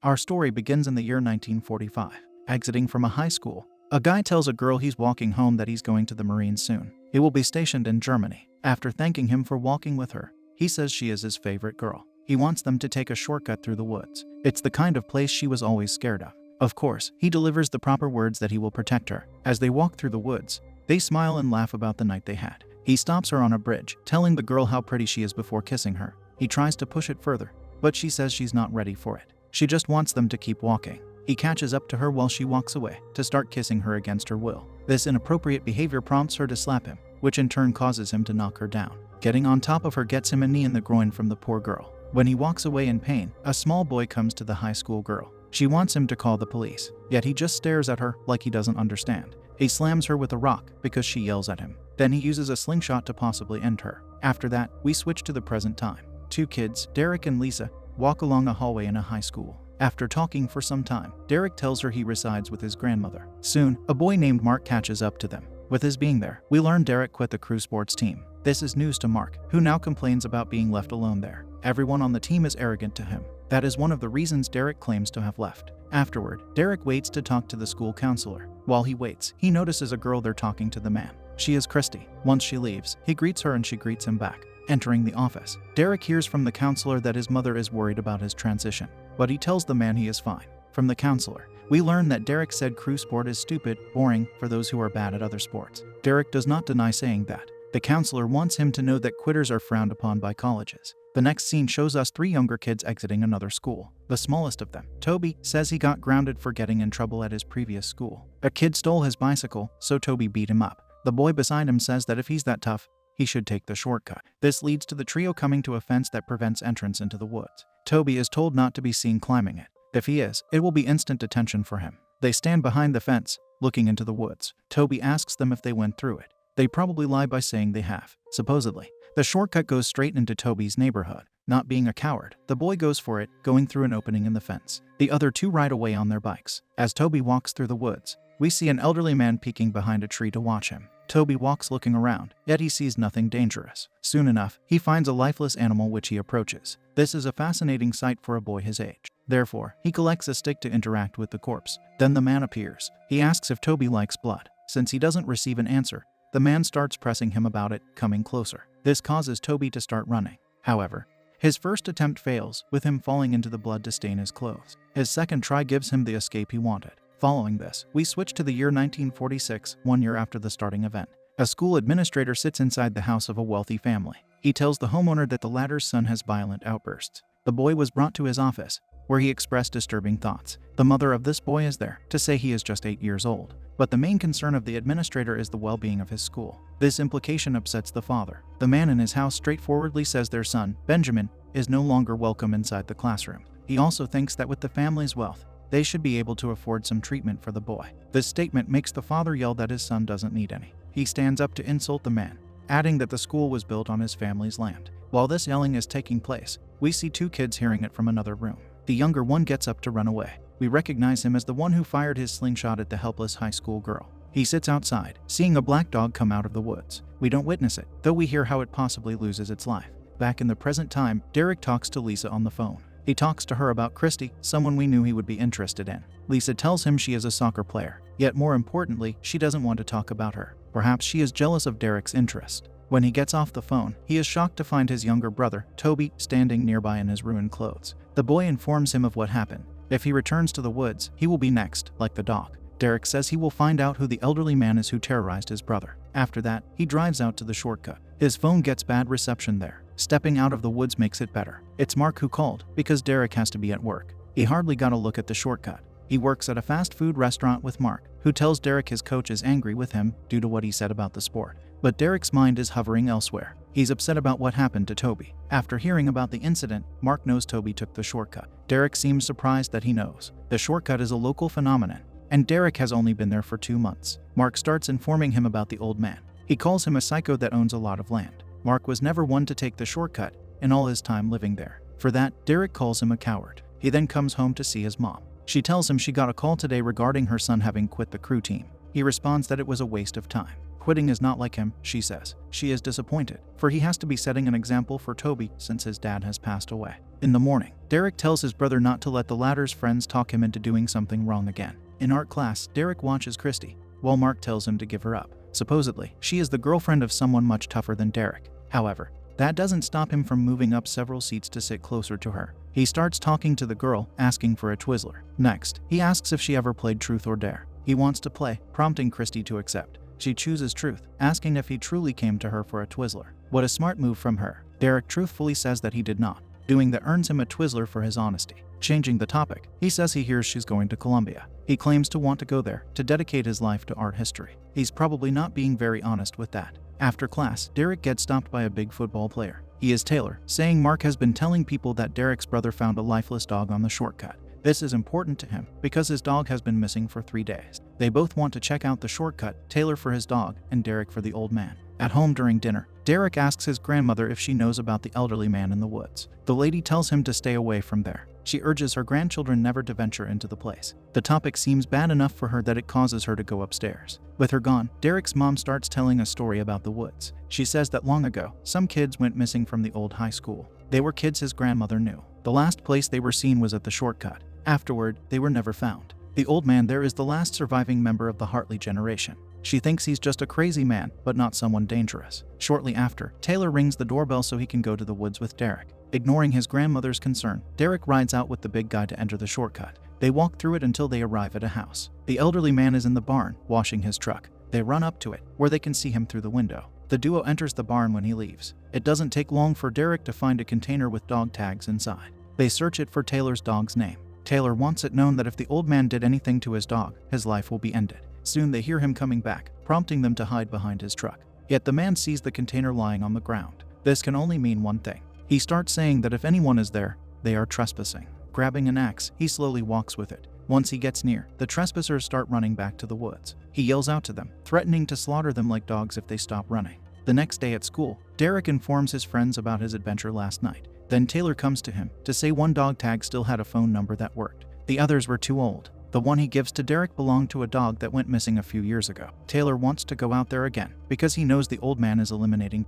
Our story begins in the year 1945. Exiting from a high school, a guy tells a girl he's walking home that he's going to the Marines soon. He will be stationed in Germany. After thanking him for walking with her, he says she is his favorite girl. He wants them to take a shortcut through the woods. It's the kind of place she was always scared of. Of course, he delivers the proper words that he will protect her. As they walk through the woods, they smile and laugh about the night they had. He stops her on a bridge, telling the girl how pretty she is before kissing her. He tries to push it further, but she says she's not ready for it. She just wants them to keep walking. He catches up to her while she walks away to start kissing her against her will. This inappropriate behavior prompts her to slap him, which in turn causes him to knock her down. Getting on top of her gets him a knee in the groin from the poor girl. When he walks away in pain, a small boy comes to the high school girl. She wants him to call the police, yet he just stares at her like he doesn't understand. He slams her with a rock because she yells at him. Then he uses a slingshot to possibly end her. After that, we switch to the present time. Two kids, Derek and Lisa, walk along a hallway in a high school. After talking for some time, Derek tells her he resides with his grandmother. Soon, a boy named Mark catches up to them. With his being there, we learn Derek quit the crew sports team. This is news to Mark, who now complains about being left alone there. Everyone on the team is arrogant to him. That is one of the reasons Derek claims to have left. Afterward, Derek waits to talk to the school counselor. While he waits, he notices a girl there talking to the man. She is Christy. Once she leaves, he greets her and she greets him back. Entering the office, Derek hears from the counselor that his mother is worried about his transition, but he tells the man he is fine. From the counselor, we learn that Derek said crew sport is stupid, boring for those who are bad at other sports. Derek does not deny saying that. The counselor wants him to know that quitters are frowned upon by colleges. The next scene shows us three younger kids exiting another school. The smallest of them, Toby, says he got grounded for getting in trouble at his previous school. A kid stole his bicycle, so Toby beat him up. The boy beside him says that if he's that tough, he should take the shortcut. This leads to the trio coming to a fence that prevents entrance into the woods. Toby is told not to be seen climbing it. If he is, it will be instant detention for him. They stand behind the fence, looking into the woods. Toby asks them if they went through it. They probably lie by saying they have. Supposedly, the shortcut goes straight into Toby's neighborhood. Not being a coward, the boy goes for it, going through an opening in the fence. The other two ride away on their bikes. As Toby walks through the woods, we see an elderly man peeking behind a tree to watch him. Toby walks looking around, yet he sees nothing dangerous. Soon enough, he finds a lifeless animal which he approaches. This is a fascinating sight for a boy his age. Therefore, he collects a stick to interact with the corpse. Then the man appears. He asks if Toby likes blood. Since he doesn't receive an answer, the man starts pressing him about it, coming closer. This causes Toby to start running. However, his first attempt fails, with him falling into the blood to stain his clothes. His second try gives him the escape he wanted. Following this, we switch to the year 1946, 1 year after the starting event. A school administrator sits inside the house of a wealthy family. He tells the homeowner that the latter's son has violent outbursts. The boy was brought to his office, where he expressed disturbing thoughts. The mother of this boy is there to say he is just 8 years old. But the main concern of the administrator is the well-being of his school. This implication upsets the father. The man in his house straightforwardly says their son, Benjamin, is no longer welcome inside the classroom. He also thinks that with the family's wealth, they should be able to afford some treatment for the boy. This statement makes the father yell that his son doesn't need any. He stands up to insult the man, adding that the school was built on his family's land. While this yelling is taking place, we see two kids hearing it from another room. The younger one gets up to run away. We recognize him as the one who fired his slingshot at the helpless high school girl. He sits outside, seeing a black dog come out of the woods. We don't witness it, though we hear how it possibly loses its life. Back in the present time, Derek talks to Lisa on the phone. He talks to her about Christy, someone we knew he would be interested in. Lisa tells him she is a soccer player, yet more importantly, she doesn't want to talk about her. Perhaps she is jealous of Derek's interest. When he gets off the phone, he is shocked to find his younger brother, Toby, standing nearby in his ruined clothes. The boy informs him of what happened. If he returns to the woods, he will be next, like the dog. Derek says he will find out who the elderly man is who terrorized his brother. After that, he drives out to the shortcut. His phone gets bad reception there. Stepping out of the woods makes it better. It's Mark who called, because Derek has to be at work. He hardly got a look at the shortcut. He works at a fast food restaurant with Mark, who tells Derek his coach is angry with him due to what he said about the sport. But Derek's mind is hovering elsewhere. He's upset about what happened to Toby. After hearing about the incident, Mark knows Toby took the shortcut. Derek seems surprised that he knows. The shortcut is a local phenomenon, and Derek has only been there for 2 months. Mark starts informing him about the old man. He calls him a psycho that owns a lot of land. Mark was never one to take the shortcut in all his time living there. For that, Derek calls him a coward. He then comes home to see his mom. She tells him she got a call today regarding her son having quit the crew team. He responds that it was a waste of time. quitting is not like him, she says. She is disappointed, for he has to be setting an example for Toby since his dad has passed away. In the morning, Derek tells his brother not to let the latter's friends talk him into doing something wrong again. In art class, Derek watches Christy, while Mark tells him to give her up. Supposedly, she is the girlfriend of someone much tougher than Derek. However, that doesn't stop him from moving up several seats to sit closer to her. He starts talking to the girl, asking for a Twizzler. Next, he asks if she ever played Truth or Dare. He wants to play, prompting Christy to accept. She chooses Truth, asking if he truly came to her for a Twizzler. What a smart move from her. Derek truthfully says that he did not, doing that earns him a Twizzler for his honesty. Changing the topic, he says he hears she's going to Columbia. He claims to want to go there, to dedicate his life to art history. He's probably not being very honest with that. After class, Derek gets stopped by a big football player. He is Taylor, saying Mark has been telling people that Derek's brother found a lifeless dog on the shortcut. This is important to him, because his dog has been missing for 3 days. They both want to check out the shortcut, Taylor for his dog, and Derek for the old man. At home during dinner, Derek asks his grandmother if she knows about the elderly man in the woods. The lady tells him to stay away from there. She urges her grandchildren never to venture into the place. The topic seems bad enough for her that it causes her to go upstairs. With her gone, Derek's mom starts telling a story about the woods. She says that long ago, some kids went missing from the old high school. They were kids his grandmother knew. The last place they were seen was at the shortcut. Afterward, they were never found. The old man there is the last surviving member of the Hartley generation. She thinks he's just a crazy man, but not someone dangerous. Shortly after, Taylor rings the doorbell so he can go to the woods with Derek. Ignoring his grandmother's concern, Derek rides out with the big guy to enter the shortcut. They walk through it until they arrive at a house. The elderly man is in the barn, washing his truck. They run up to it, where they can see him through the window. The duo enters the barn when he leaves. It doesn't take long for Derek to find a container with dog tags inside. They search it for Taylor's dog's name. Taylor wants it known that if the old man did anything to his dog, his life will be ended. Soon they hear him coming back, prompting them to hide behind his truck. Yet the man sees the container lying on the ground. This can only mean one thing. He starts saying that if anyone is there, they are trespassing. Grabbing an axe, he slowly walks with it. Once he gets near, the trespassers start running back to the woods. He yells out to them, threatening to slaughter them like dogs if they stop running. The next day at school, Derek informs his friends about his adventure last night. Then Taylor comes to him to say one dog tag still had a phone number that worked. The others were too old. The one he gives to Derek belonged to a dog that went missing a few years ago. Taylor wants to go out there again because he knows the old man is eliminating.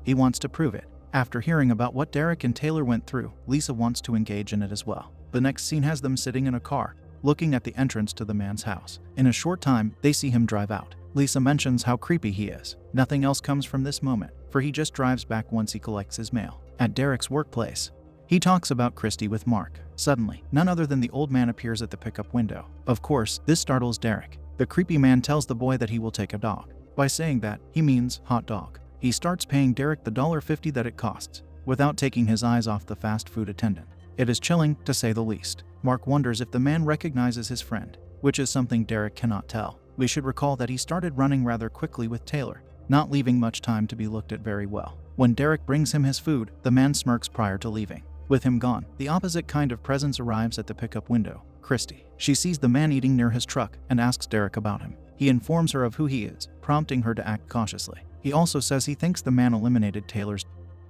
He wants to prove it. After hearing about what Derek and Taylor went through, Lisa wants to engage in it as well. The next scene has them sitting in a car, looking at the entrance to the man's house. In a short time, they see him drive out. Lisa mentions how creepy he is. Nothing else comes from this moment, for he just drives back once he collects his mail. At Derek's workplace, he talks about Christy with Mark. Suddenly, none other than the old man appears at the pickup window. Of course, this startles Derek. The creepy man tells the boy that he will take a dog. By saying that, he means hot dog. He starts paying Derek the $1.50 that it costs, without taking his eyes off the fast food attendant. It is chilling, to say the least. Mark wonders if the man recognizes his friend, which is something Derek cannot tell. We should recall that he started running rather quickly with Taylor, not leaving much time to be looked at very well. When Derek brings him his food, the man smirks prior to leaving. With him gone, the opposite kind of presence arrives at the pickup window. Christy. She sees the man eating near his truck and asks Derek about him. He informs her of who he is, prompting her to act cautiously. He also says he thinks the man eliminated Taylor's.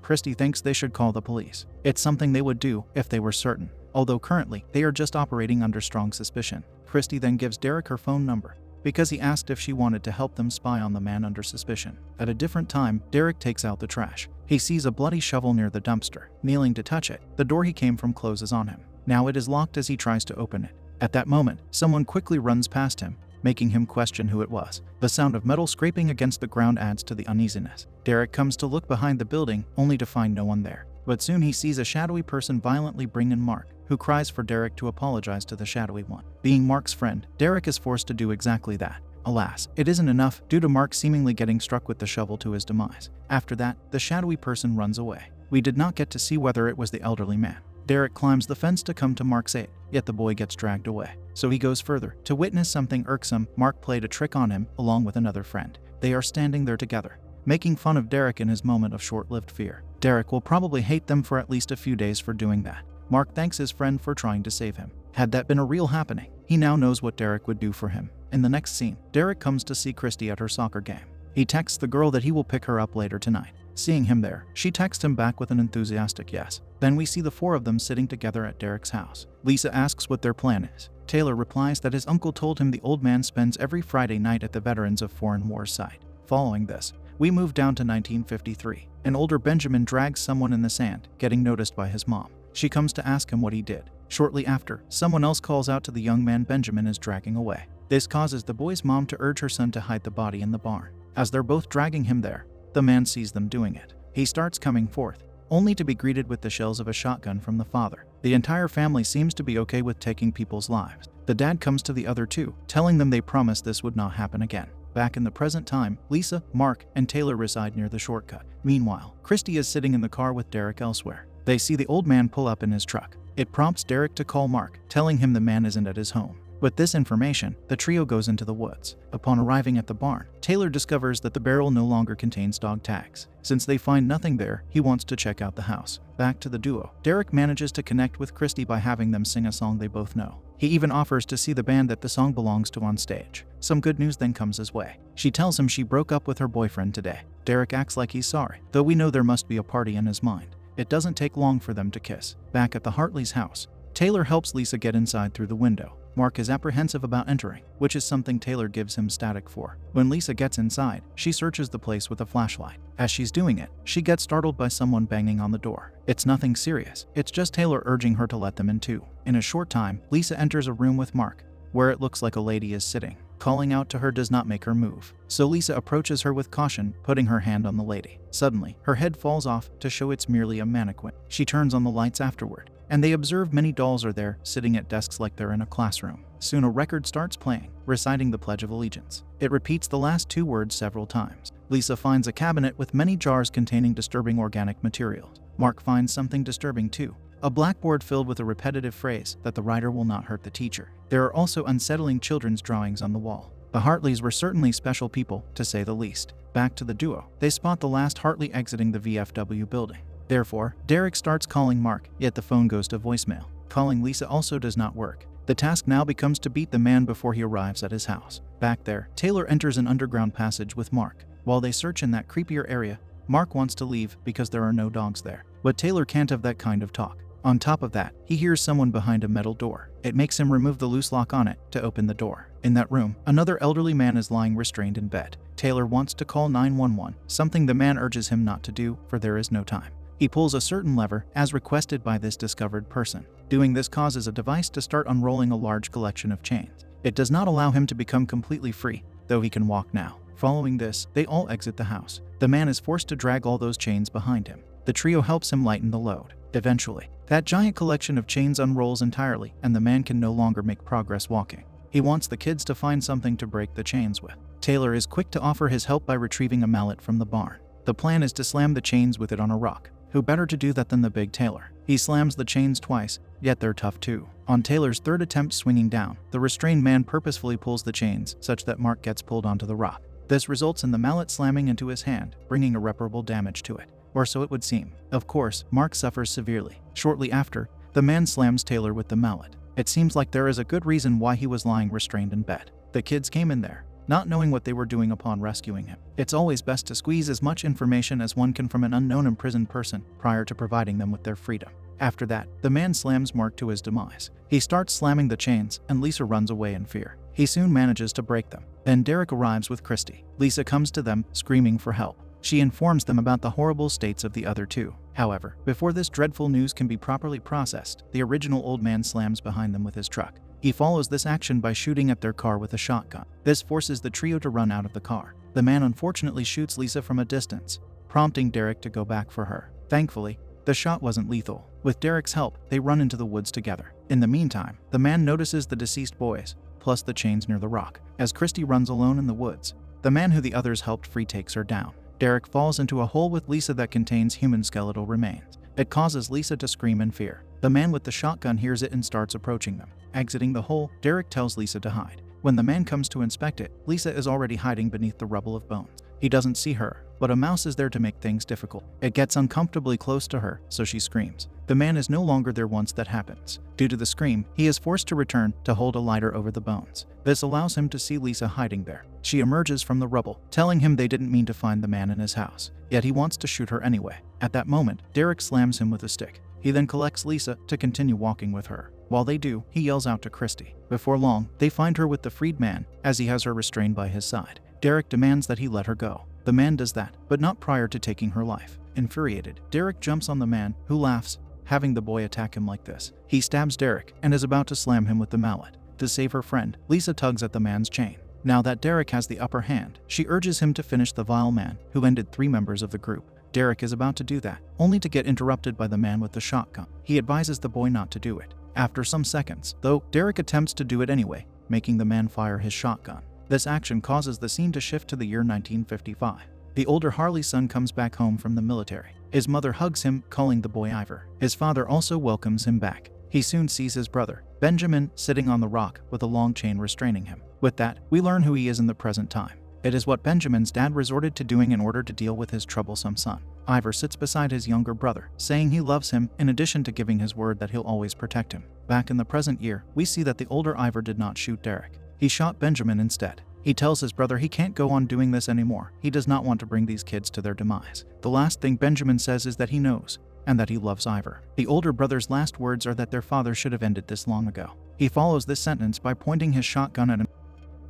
Christy thinks they should call the police. It's something they would do if they were certain, although currently they are just operating under strong suspicion. Christy then gives Derek her phone number, because he asked if she wanted to help them spy on the man under suspicion. At a different time, Derek takes out the trash. He sees a bloody shovel near the dumpster. Kneeling to touch it, the door he came from closes on him. Now it is locked as he tries to open it. At that moment, someone quickly runs past him, making him question who it was. The sound of metal scraping against the ground adds to the uneasiness. Derek comes to look behind the building, only to find no one there. But soon he sees a shadowy person violently bring in Mark, who cries for Derek to apologize to the shadowy one. Being Mark's friend, Derek is forced to do exactly that. Alas, it isn't enough due to Mark seemingly getting struck with the shovel to his demise. After that, the shadowy person runs away. We did not get to see whether it was the elderly man. Derek climbs the fence to come to Mark's aid, yet the boy gets dragged away. So he goes further to witness something irksome. Mark played a trick on him along with another friend. They are standing there together, making fun of Derek in his moment of short-lived fear. Derek will probably hate them for at least a few days for doing that. Mark thanks his friend for trying to save him. Had that been a real happening, he now knows what Derek would do for him. In the next scene, Derek comes to see Christy at her soccer game. He texts the girl that he will pick her up later tonight. Seeing him there, she texts him back with an enthusiastic yes. Then we see the four of them sitting together at Derek's house. Lisa asks what their plan is. Taylor replies that his uncle told him the old man spends every Friday night at the Veterans of Foreign Wars site. Following this, we move down to 1953. An older Benjamin drags someone in the sand, getting noticed by his mom. She comes to ask him what he did. Shortly after, someone else calls out to the young man Benjamin is dragging away. This causes the boy's mom to urge her son to hide the body in the barn. As they're both dragging him there, the man sees them doing it. He starts coming forth, only to be greeted with the shells of a shotgun from the father. The entire family seems to be okay with taking people's lives. The dad comes to the other two, telling them they promised this would not happen again. Back in the present time, Lisa, Mark, and Taylor reside near the shortcut. Meanwhile, Christy is sitting in the car with Derek elsewhere. They see the old man pull up in his truck. It prompts Derek to call Mark, telling him the man isn't at his home. With this information, the trio goes into the woods. Upon arriving at the barn, Taylor discovers that the barrel no longer contains dog tags. Since they find nothing there, he wants to check out the house. Back to the duo, Derek manages to connect with Christy by having them sing a song they both know. He even offers to see the band that the song belongs to on stage. Some good news then comes his way. She tells him she broke up with her boyfriend today. Derek acts like he's sorry, though we know there must be a party in his mind. It doesn't take long for them to kiss. Back at the Hartley's house, Taylor helps Lisa get inside through the window. Mark is apprehensive about entering, which is something Taylor gives him static for. When Lisa gets inside, she searches the place with a flashlight. As she's doing it, she gets startled by someone banging on the door. It's nothing serious, it's just Taylor urging her to let them in too. In a short time, Lisa enters a room with Mark, where it looks like a lady is sitting. Calling out to her does not make her move, so Lisa approaches her with caution, putting her hand on the lady. Suddenly, her head falls off to show it's merely a mannequin. She turns on the lights afterward, and they observe many dolls are there, sitting at desks like they're in a classroom. Soon a record starts playing, reciting the Pledge of Allegiance. It repeats the last two words several times. Lisa finds a cabinet with many jars containing disturbing organic materials. Mark finds something disturbing too. A blackboard filled with a repetitive phrase that the writer will not hurt the teacher. There are also unsettling children's drawings on the wall. The Hartleys were certainly special people, to say the least. Back to the duo, they spot the last Hartley exiting the VFW building. Therefore, Derek starts calling Mark, yet the phone goes to voicemail. Calling Lisa also does not work. The task now becomes to beat the man before he arrives at his house. Back there, Taylor enters an underground passage with Mark. While they search in that creepier area, Mark wants to leave because there are no dogs there. But Taylor can't have that kind of talk. On top of that, he hears someone behind a metal door. It makes him remove the loose lock on it to open the door. In that room, another elderly man is lying restrained in bed. Taylor wants to call 911, something the man urges him not to do, for there is no time. He pulls a certain lever, as requested by this discovered person. Doing this causes a device to start unrolling a large collection of chains. It does not allow him to become completely free, though he can walk now. Following this, they all exit the house. The man is forced to drag all those chains behind him. The trio helps him lighten the load. Eventually, that giant collection of chains unrolls entirely, and the man can no longer make progress walking. He wants the kids to find something to break the chains with. Taylor is quick to offer his help by retrieving a mallet from the barn. The plan is to slam the chains with it on a rock. Who better to do that than the big Taylor? He slams the chains twice, yet they're tough too. On Taylor's third attempt swinging down, the restrained man purposefully pulls the chains such that Mark gets pulled onto the rock. This results in the mallet slamming into his hand, bringing irreparable damage to it. Or so it would seem. Of course, Mark suffers severely. Shortly after, the man slams Taylor with the mallet. It seems like there is a good reason why he was lying restrained in bed. The kids came in there, not knowing what they were doing upon rescuing him. It's always best to squeeze as much information as one can from an unknown imprisoned person prior to providing them with their freedom. After that, the man slams Mark to his demise. He starts slamming the chains, and Lisa runs away in fear. He soon manages to break them. Then Derek arrives with Christy. Lisa comes to them, screaming for help. She informs them about the horrible states of the other two. However, before this dreadful news can be properly processed, the original old man slams behind them with his truck. He follows this action by shooting at their car with a shotgun. This forces the trio to run out of the car. The man unfortunately shoots Lisa from a distance, prompting Derek to go back for her. Thankfully, the shot wasn't lethal. With Derek's help, they run into the woods together. In the meantime, the man notices the deceased boys, plus the chains near the rock. As Christy runs alone in the woods, the man who the others helped free takes her down. Derek falls into a hole with Lisa that contains human skeletal remains. It causes Lisa to scream in fear. The man with the shotgun hears it and starts approaching them. Exiting the hole, Derek tells Lisa to hide. When the man comes to inspect it, Lisa is already hiding beneath the rubble of bones. He doesn't see her, but a mouse is there to make things difficult. It gets uncomfortably close to her, so she screams. The man is no longer there once that happens. Due to the scream, he is forced to return to hold a lighter over the bones. This allows him to see Lisa hiding there. She emerges from the rubble, telling him they didn't mean to find the man in his house, yet he wants to shoot her anyway. At that moment, Derek slams him with a stick. He then collects Lisa to continue walking with her. While they do, he yells out to Christy. Before long, they find her with the freed man, as he has her restrained by his side. Derek demands that he let her go. The man does that, but not prior to taking her life. Infuriated, Derek jumps on the man, who laughs, having the boy attack him like this. He stabs Derek and is about to slam him with the mallet. To save her friend, Lisa tugs at the man's chain. Now that Derek has the upper hand, she urges him to finish the vile man, who ended 3 members of the group. Derek is about to do that, only to get interrupted by the man with the shotgun. He advises the boy not to do it. After some seconds, though, Derek attempts to do it anyway, making the man fire his shotgun. This action causes the scene to shift to the year 1955. The older Hartley son comes back home from the military. His mother hugs him, calling the boy Ivor. His father also welcomes him back. He soon sees his brother, Benjamin, sitting on the rock with a long chain restraining him. With that, we learn who he is in the present time. It is what Benjamin's dad resorted to doing in order to deal with his troublesome son. Ivor sits beside his younger brother, saying he loves him, in addition to giving his word that he'll always protect him. Back in the present year, we see that the older Ivor did not shoot Derek. He shot Benjamin instead. He tells his brother he can't go on doing this anymore. He does not want to bring these kids to their demise. The last thing Benjamin says is that he knows, and that he loves Ivor. The older brother's last words are that their father should have ended this long ago. He follows this sentence by pointing his shotgun at him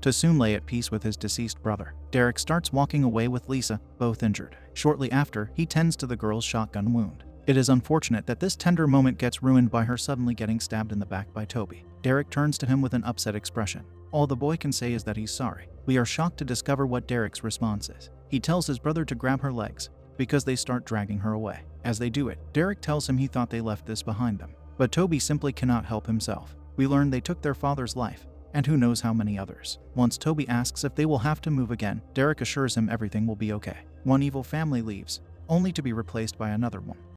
to soon lay at peace with his deceased brother. Derek starts walking away with Lisa, both injured. Shortly after, he tends to the girl's shotgun wound. It is unfortunate that this tender moment gets ruined by her suddenly getting stabbed in the back by Toby. Derek turns to him with an upset expression. All the boy can say is that he's sorry. We are shocked to discover what Derek's response is. He tells his brother to grab her legs, because they start dragging her away. As they do it, Derek tells him he thought they left this behind them. But Toby simply cannot help himself. We learn they took their father's life, and who knows how many others. Once Toby asks if they will have to move again, Derek assures him everything will be okay. One evil family leaves, only to be replaced by another one.